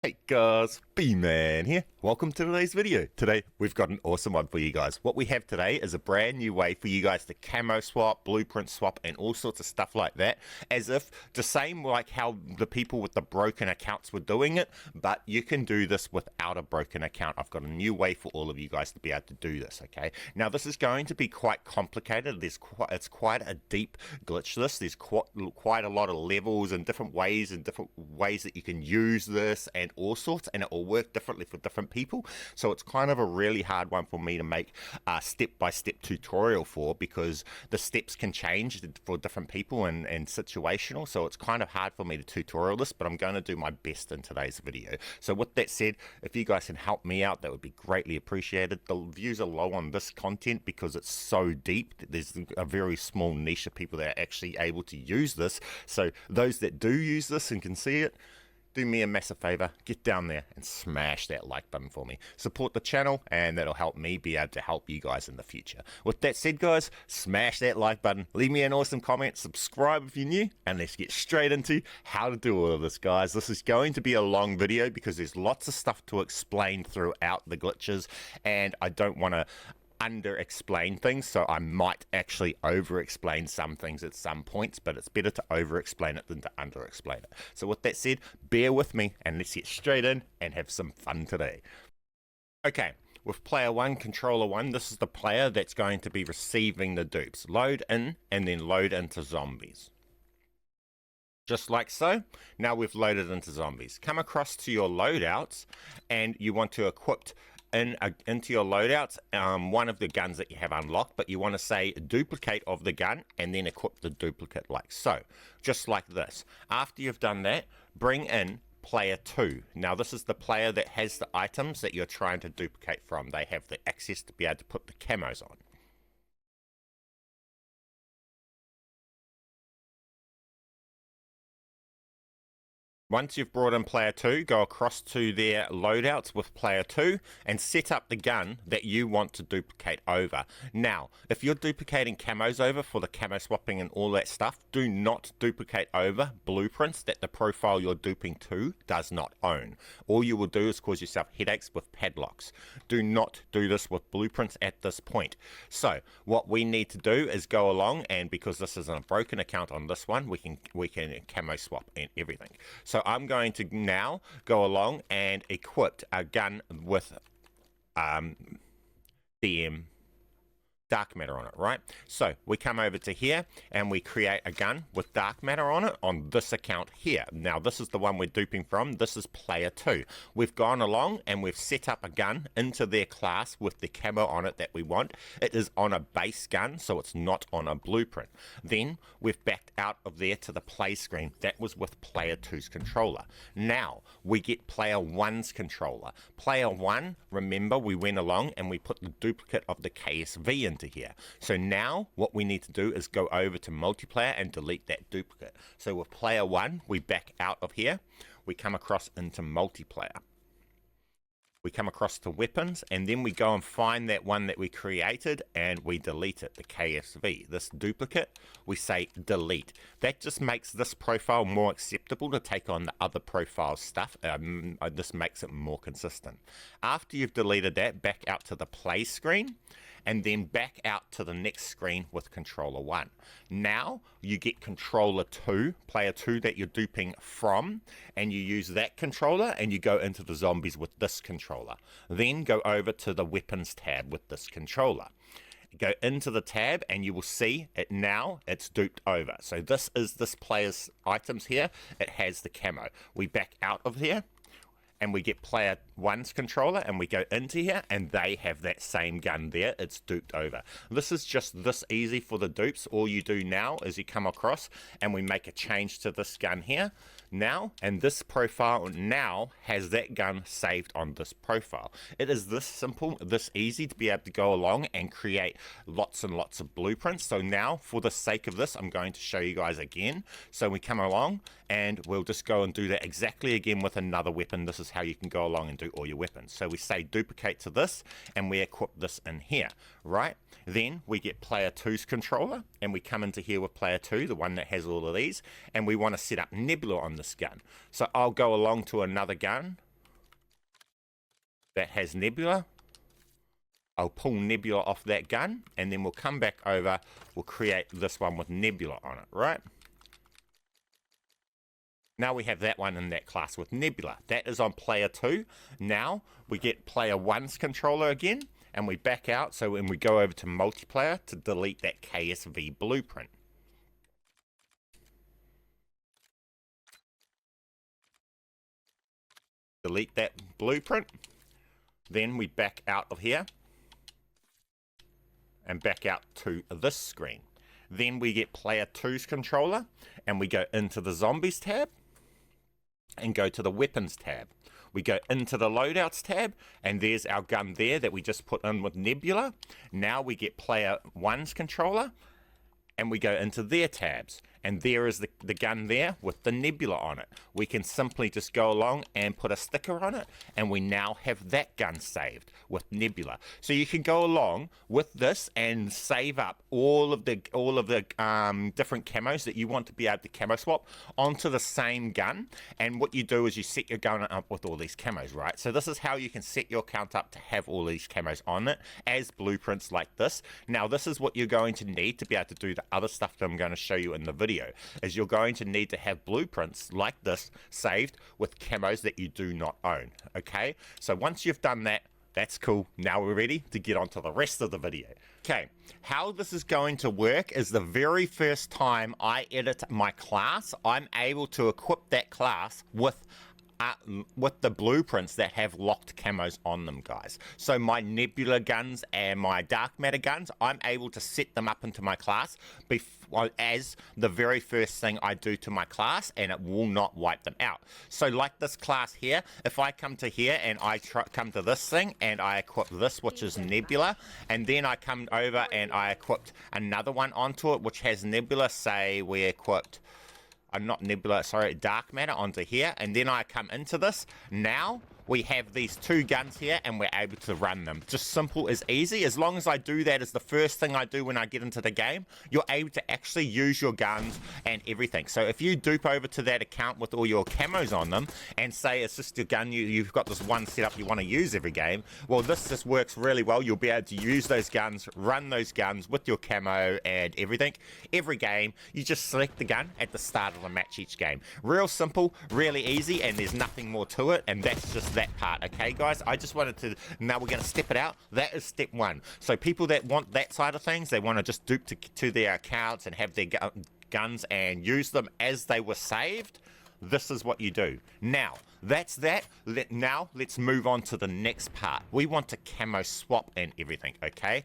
Hey guys, BMAN here. Welcome to today's video. Today we've got an awesome one for you guys. What we have today is a brand new way for you guys to camo swap, blueprint swap, and all sorts of stuff like that, as if the same like how the people with the broken accounts were doing it, but you can do this without a broken account. I've got a new way for all of you guys to be able to do this, okay? Now this is going to be quite complicated. It's quite a deep glitch list. There's quite a lot of levels and different ways that you can use this and all sorts, and it will work differently for different people. So it's kind of a really hard one for me to make a step-by-step tutorial for, because the steps can change for different people and situational. So it's kind of hard for me to tutorial this, but I'm going to do my best in today's video. So with that said, if you guys can help me out, that would be greatly appreciated. The views are low on this content because it's so deep. There's a very small niche of people that are actually able to use this. So those that do use this and can see it, do me a massive favor, get down there and smash that like button for me. Support the channel, and that'll help me be able to help you guys in the future. With that said, guys, smash that like button, leave me an awesome comment, subscribe if you're new, and let's get straight into how to do all of this, guys. This is going to be a long video because there's lots of stuff to explain throughout the glitches, and I don't want to under-explain things, so I might actually over-explain some things at some points, but it's better to over-explain it than to under-explain it. So with that said, bear with me and let's get straight in and have some fun today. Okay, with player 1, controller 1, this is the player that's going to be receiving the dupes. Load in and then load into zombies. Just like so. Now we've loaded into zombies. Come across to your loadouts and you want to equip into your loadouts one of the guns that you have unlocked, but you want to say duplicate of the gun and then equip the duplicate like so, just like this. After you've done that, bring in player 2. Now this is the player that has the items that you're trying to duplicate from. They have the access to be able to put the camos on. Once you've brought in player 2, go across to their loadouts with player 2 and set up the gun that you want to duplicate over. Now, if you're duplicating camos over for the camo swapping and all that stuff, do not duplicate over blueprints that the profile you're duping to does not own. All you will do is cause yourself headaches with padlocks. Do not do this with blueprints at this point. So, what we need to do is go along, and because this isn't a broken account on this one, we can camo swap and everything. So I'm going to now go along and equip a gun with DM dark matter on it, right? So we come over to here and we create a gun with dark matter on it on this account here. Now this is the one we're duping from. This is player 2. We've gone along and we've set up a gun into their class with the camo on it that we want. It is on a base gun, so it's not on a blueprint. Then we've backed out of there to the play screen. That was with player 2's controller. Now we get player 1's controller. Player 1, remember, we went along and we put the duplicate of the KSV in here. So now what we need to do is go over to multiplayer and delete that duplicate. So with player 1, we back out of here, we come across into multiplayer. We come across to weapons, and then we go and find that one that we created and we delete it, the KSV. This duplicate, we say delete. That just makes this profile more acceptable to take on the other profile stuff. This makes it more consistent. After you've deleted that, back out to the play screen, and then back out to the next screen with controller 1. Now you get controller 2, player 2 that you're duping from, and you use that controller and you go into the zombies with this controller. Then go over to the weapons tab with this controller. Go into the tab and you will see it now, it's duped over. So this is this player's items here. It has the camo. We back out of here and we get player 1's controller and we go into here and they have that same gun there. It's duped over. This is just this easy for the dupes. All you do now is you come across and we make a change to this gun here now, and this profile now has that gun saved on this profile. It is this simple, this easy to be able to go along and create lots and lots of blueprints. So now, for the sake of this, I'm going to show you guys again. So we come along and we'll just go and do that exactly again with another weapon. This is how you can go along and do all your weapons. So we say duplicate to this and we equip this in here, right? Then we get player 2's controller and we come into here with player 2, the one that has all of these, and we want to set up Nebula on this gun. So I'll go along to another gun that has Nebula. I'll pull Nebula off that gun, and then we'll come back over, we'll create this one with Nebula on it, right? Now we have that one in that class with Nebula. That is on player 2. Now we get player 1's controller again, and we back out, so when we go over to multiplayer to delete that KSV blueprint. Delete that blueprint. Then we back out of here and back out to this screen. Then we get player 2's controller, and we go into the zombies tab and go to the weapons tab. We go into the loadouts tab, and there's our gun there that we just put in with Nebula. Now we get player 1's controller, and we go into their tabs, and there is the gun there with the Nebula on it. We can simply just go along and put a sticker on it, and we now have that gun saved with Nebula. So you can go along with this and save up all of the different camos that you want to be able to camo swap onto the same gun. And what you do is you set your gun up with all these camos, right? So this is how you can set your account up to have all these camos on it as blueprints like this. Now this is what you're going to need to be able to do the other stuff that I'm going to show you in the video, is you're going to need to have blueprints like this saved with camos that you do not own. Okay, so once you've done that, that's cool. Now we're ready to get on to the rest of the video. Okay, how this is going to work is the very first time I edit my class, I'm able to equip that class with the blueprints that have locked camos on them, guys. So my Nebula guns and my dark matter guns, I'm able to set them up into my class as the very first thing I do to my class, and it will not wipe them out. So like this class here, if I come to here and I come to this thing and I equip this, which is Nebula, and then I come over and I equipped another one onto it which has Nebula, say we equipped not Nebula, sorry, dark matter onto here, and then I come into this. Now we have these two guns here and we're able to run them. Just simple as easy. As long as I do that as the first thing I do when I get into the game, you're able to actually use your guns and everything. So if you dupe over to that account with all your camos on them and say it's just your gun, you've got this one setup you want to use every game, well this just works really well. You'll be able to use those guns, run those guns with your camo and everything. Every game, you just select the gun at the start of the match each game. Real simple, really easy, and there's nothing more to it, and that's just that part. Okay guys, I just wanted to, now we're going to step it out. That is step 1. So people that want that side of things, they want to just dupe to their accounts and have their guns and use them as they were saved, this is what you do. Now that's that. Now let's move on to the next part. We want to camo swap and everything. Okay,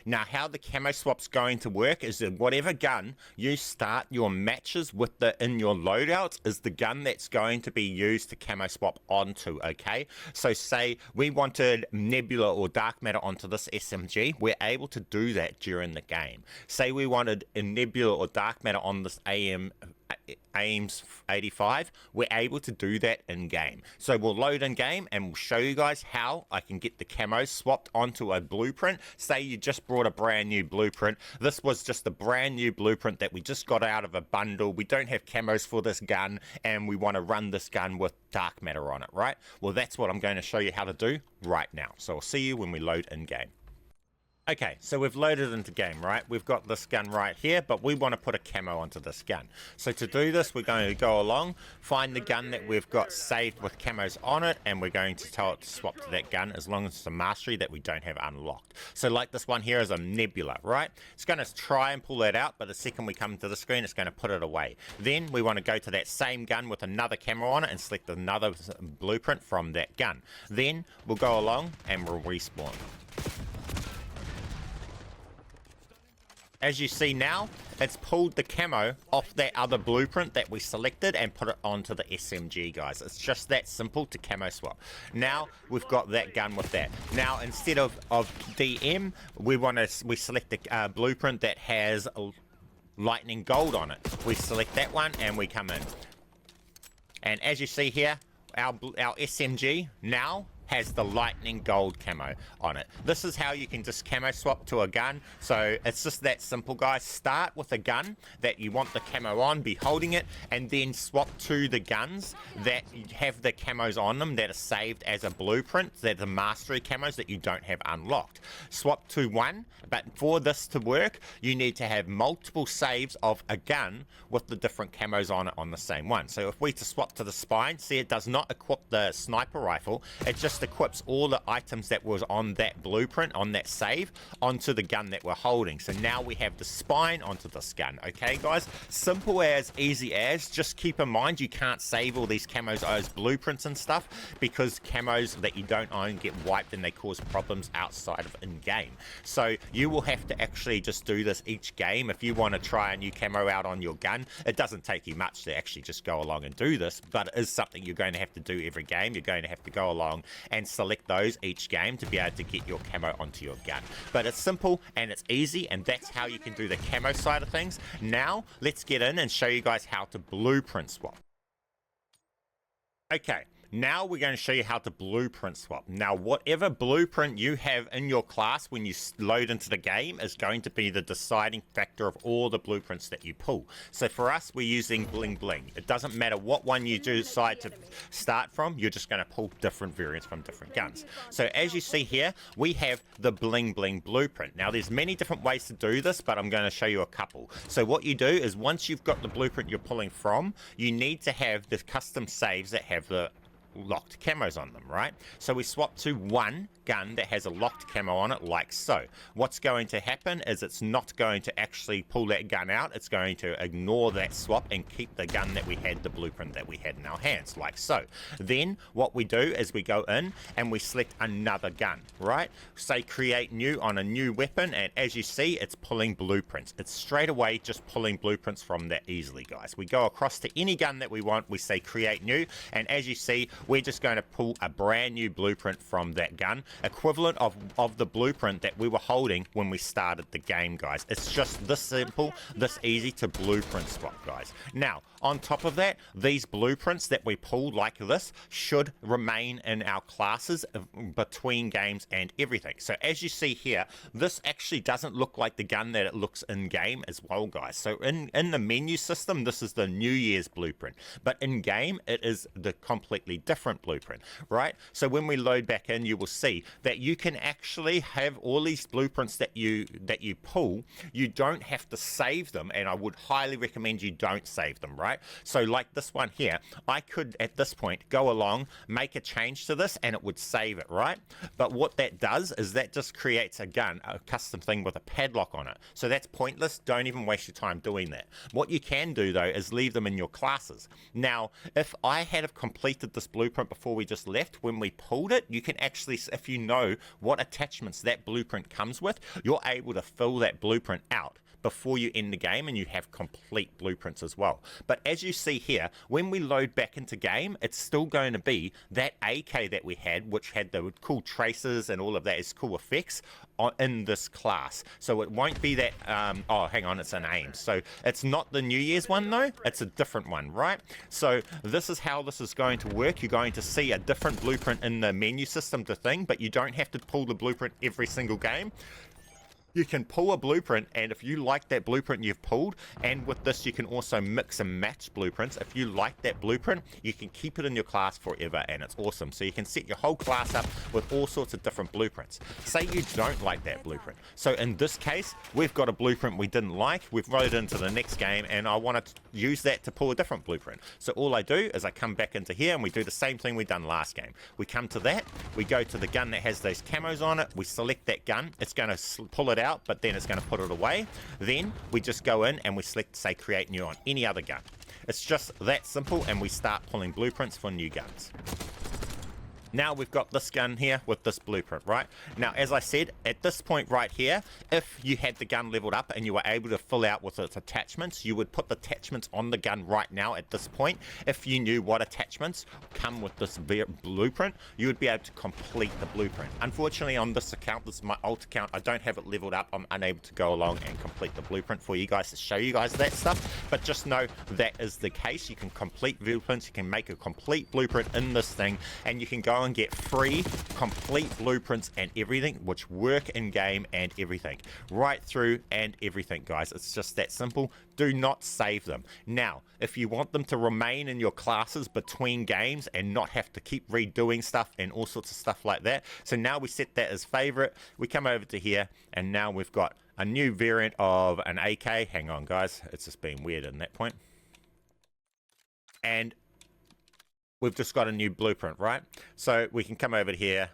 now how the camo swap's going to work is that whatever gun you start your matches with in your loadouts is the gun that's going to be used to camo swap onto. Okay, so say we wanted Nebula or dark matter onto this SMG, we're able to do that during the game. Say we wanted a Nebula or dark matter on this AIMS 85, we're able to do that in game. So we'll load in game and we'll show you guys how I can get the camos swapped onto a blueprint. Say you just brought a brand new blueprint. This was just a brand new blueprint that we just got out of a bundle. We don't have camos for this gun and we want to run this gun with dark matter on it, right? Well, that's what I'm going to show you how to do right now. So I'll see you when we load in game. Okay, so we've loaded into game, right? We've got this gun right here, but we want to put a camo onto this gun. So to do this, we're going to go along, find the gun that we've got saved with camos on it, and we're going to tell it to swap to that gun as long as it's a mastery that we don't have unlocked. So like this one here is a Nebula, right? It's going to try and pull that out, but the second we come to the screen, it's going to put it away. Then we want to go to that same gun with another camo on it and select another blueprint from that gun. Then we'll go along and we'll respawn. As you see now, it's pulled the camo off that other blueprint that we selected and put it onto the SMG, guys. It's just that simple to camo swap. Now we've got that gun with that. Now instead of DM, we select a blueprint that has lightning gold on it. We select that one and we come in. And as you see here, our SMG now has the lightning gold camo on it. This is how you can just camo swap to a gun. So it's just that simple, guys. Start with a gun that you want the camo on, be holding it, and then swap to the guns that have the camos on them that are saved as a blueprint. They're the mastery camos that you don't have unlocked. Swap to one, but for this to work, you need to have multiple saves of a gun with the different camos on it on the same one. So if we to swap to the spine, see, it does not equip the sniper rifle, it just equips all the items that was on that blueprint, on that save, onto the gun that we're holding. So now we have the spine onto this gun. Okay, guys, simple as, easy as. Just keep in mind you can't save all these camos as blueprints and stuff, because camos that you don't own get wiped and they cause problems outside of in-game. So you will have to actually just do this each game. If you want to try a new camo out on your gun, it doesn't take you much to actually just go along and do this, but it is something you're going to have to do every game. You're going to have to go along and select those each game to be able to get your camo onto your gun. But it's simple and it's easy, and that's how you can do the camo side of things. Now let's get in and show you guys how to blueprint swap. Okay, now we're going to show you how to blueprint swap. Now, whatever blueprint you have in your class when you load into the game is going to be the deciding factor of all the blueprints that you pull. So for us, we're using Bling Bling. It doesn't matter what one you decide to start from, you're just going to pull different variants from different guns. So as you see here, we have the Bling Bling blueprint. Now, there's many different ways to do this, but I'm going to show you a couple. So what you do is, once you've got the blueprint you're pulling from, you need to have the custom saves that have the locked camos on them, right? So we swap to one gun that has a locked camo on it, like so. What's going to happen is it's not going to actually pull that gun out. It's going to ignore that swap and keep the gun that we had, the blueprint that we had in our hands, like so. Then what we do is we go in and we select another gun, right? Say create new on a new weapon, and as you see, it's pulling blueprints. It's straight away just pulling blueprints from that easily, guys. We go across to any gun that we want, we say create new, and as you see, we're just going to pull a brand new blueprint from that gun, equivalent of the blueprint that we were holding when we started the game, guys. It's just this simple, this easy to blueprint swap, guys. Now, on top of that, these blueprints that we pulled like this should remain in our classes between games and everything. So as you see here, this actually doesn't look like the gun that it looks in game as well, guys. So in the menu system, this is the New Year's blueprint, but in game, it is the completely different blueprint, right? So when we load back in, you will see that you can actually have all these blueprints that you pull. You don't have to save them, and I would highly recommend you don't save them, right? So like this one here, I could at this point go along, make a change to this, and it would save it, right? But what that does is that just creates a gun, a custom thing with a padlock on it. So that's pointless. Don't even waste your time doing that. What you can do though is leave them in your classes. Now, if I had have completed this blueprint before we just left, when we pulled it, you can actually, if you know what attachments that blueprint comes with, you're able to fill that blueprint out before you end the game, and you have complete blueprints as well. But as you see here, when we load back into game, it's still going to be that AK that we had, which had the cool traces and all of that, is cool effects in this class. So it won't be that, oh, hang on, it's an aim. So it's not the New Year's one though, it's a different one, right? So this is how this is going to work. You're going to see a different blueprint in the menu system to thing, but you don't have to pull the blueprint every single game. You can pull a blueprint, and if you like that blueprint you've pulled, and with this you can also mix and match blueprints. If you like that blueprint, you can keep it in your class forever, and it's awesome. So you can set your whole class up with all sorts of different blueprints. Say you don't like that blueprint. So in this case, we've got a blueprint we didn't like, we've loaded into the next game, and I want to use that to pull a different blueprint. So all I do is I come back into here and we do the same thing we done last game. We come to that, we go to the gun that has those camos on it, we select that gun, it's going to pull it out, but then it's going to put it away. Then we just go in and we select, say, create new on any other gun. It's just that simple, and we start pulling blueprints for new guns. Now we've got this gun here with this blueprint, right? Now, as I said, at this point right here, if you had the gun leveled up and you were able to fill out with its attachments, you would put the attachments on the gun right now at this point. If you knew what attachments come with this blueprint, you would be able to complete the blueprint. Unfortunately, on this account, this is my alt account, I don't have it leveled up. I'm unable to go along and complete the blueprint for you guys to show you guys that stuff. But just know that is the case. You can complete blueprints, you can make a complete blueprint in this thing, and you can go and get free, complete blueprints and everything, which work in game and everything. Right through and everything, guys. It's just that simple. Do not save them. Now, if you want them to remain in your classes between games and not have to keep redoing stuff and all sorts of stuff like that. So now we set that as favorite. We come over to here, and now we've got a new variant of an AK. Hang on, guys. It's just being weird in that point. And we've just got a new blueprint, right? So we can come over here.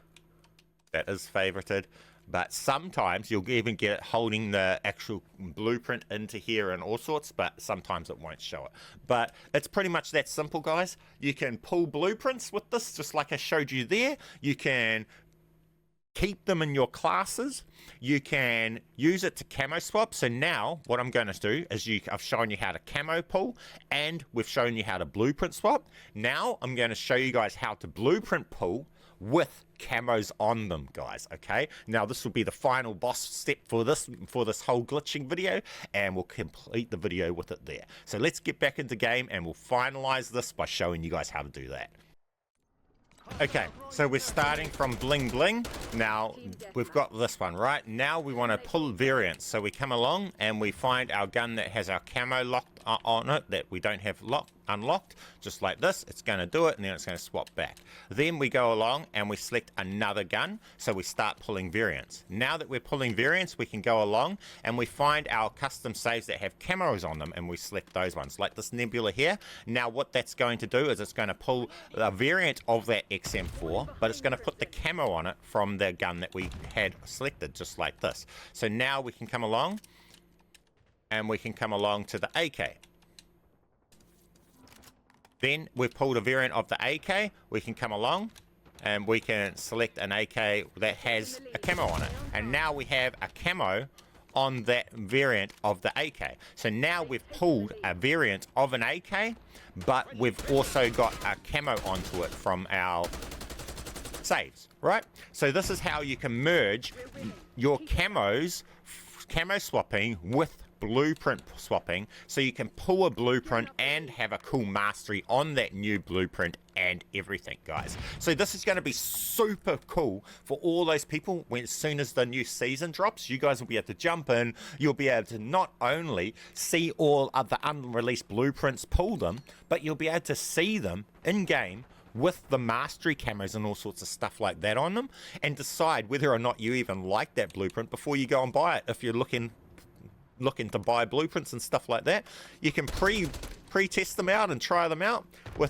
That is favorited. But sometimes you'll even get it holding the actual blueprint into here and all sorts, but sometimes it won't show it. But it's pretty much that simple, guys. You can pull blueprints with this, just like I showed you there. You can keep them in your classes. You can use it to camo swap. So now what I'm going to do is I've shown you how to camo pull, and we've shown you how to blueprint swap. Now I'm going to show you guys how to blueprint pull with camos on them, guys. Okay, now this will be the final boss step for this whole glitching video, and we'll complete the video with it there. So let's get back into game and we'll finalize this by showing you guys how to do that. Okay, so we're starting from bling bling. Now we've got this one, right? Now we want to pull variants. So we come along and we find our gun that has our camo locked on it, that we don't have unlocked, just like this. It's going to do it, and then it's going to swap back. Then we go along and we select another gun, so we start pulling variants. Now that we're pulling variants, we can go along and we find our custom saves that have camos on them, and we select those ones, like this nebula here. Now what that's going to do is it's going to pull a variant of that XM4, but it's going to put the camo on it from the gun that we had selected, just like this. So now we can come along and we can come along to the AK. Then we've pulled a variant of the AK. We can come along and we can select an AK that has a camo on it. And now we have a camo on that variant of the AK. So now we've pulled a variant of an AK, but we've also got a camo onto it from our saves, right? So this is how you can merge your camos, camo swapping with blueprint swapping, so you can pull a blueprint and have a cool mastery on that new blueprint and everything, guys. So this is going to be super cool for all those people. When as soon as the new season drops, you guys will be able to jump in. You'll be able to not only see all of the unreleased blueprints, pull them, but you'll be able to see them in game with the mastery camos and all sorts of stuff like that on them, and decide whether or not you even like that blueprint before you go and buy it. If you're looking to buy blueprints and stuff like that, you can pre-test them out and try them out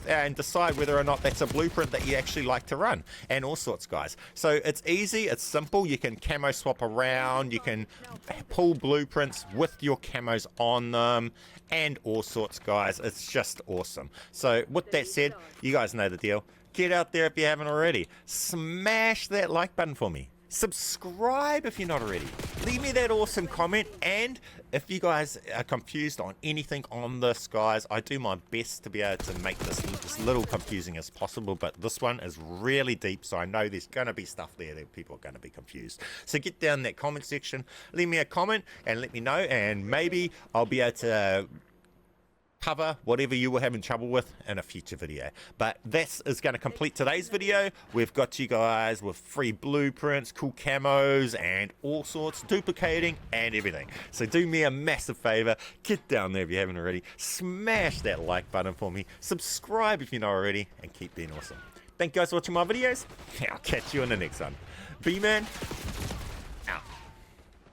and decide whether or not that's a blueprint that you actually like to run, and all sorts, guys. So it's easy, it's simple. You can camo swap around, you can pull blueprints with your camos on them, and all sorts, guys. It's just awesome. So with that said, you guys know the deal. Get out there if you haven't already. Smash that like button for me. Subscribe if you're not already. Leave me that awesome comment, and if you guys are confused on anything on this, guys, I do my best to be able to make this as little confusing as possible, but this one is really deep, so I know there's going to be stuff there that people are going to be confused. So get down in that comment section, leave me a comment and let me know, and maybe I'll be able to cover whatever you were having trouble with in a future video. But this is going to complete today's video. We've got you guys with free blueprints, cool camos, and all sorts, duplicating and everything. So do me a massive favor, get down there if you haven't already, smash that like button for me, subscribe if you're not already, and keep being awesome. Thank you guys for watching my videos. I'll catch you in the next one. BMAN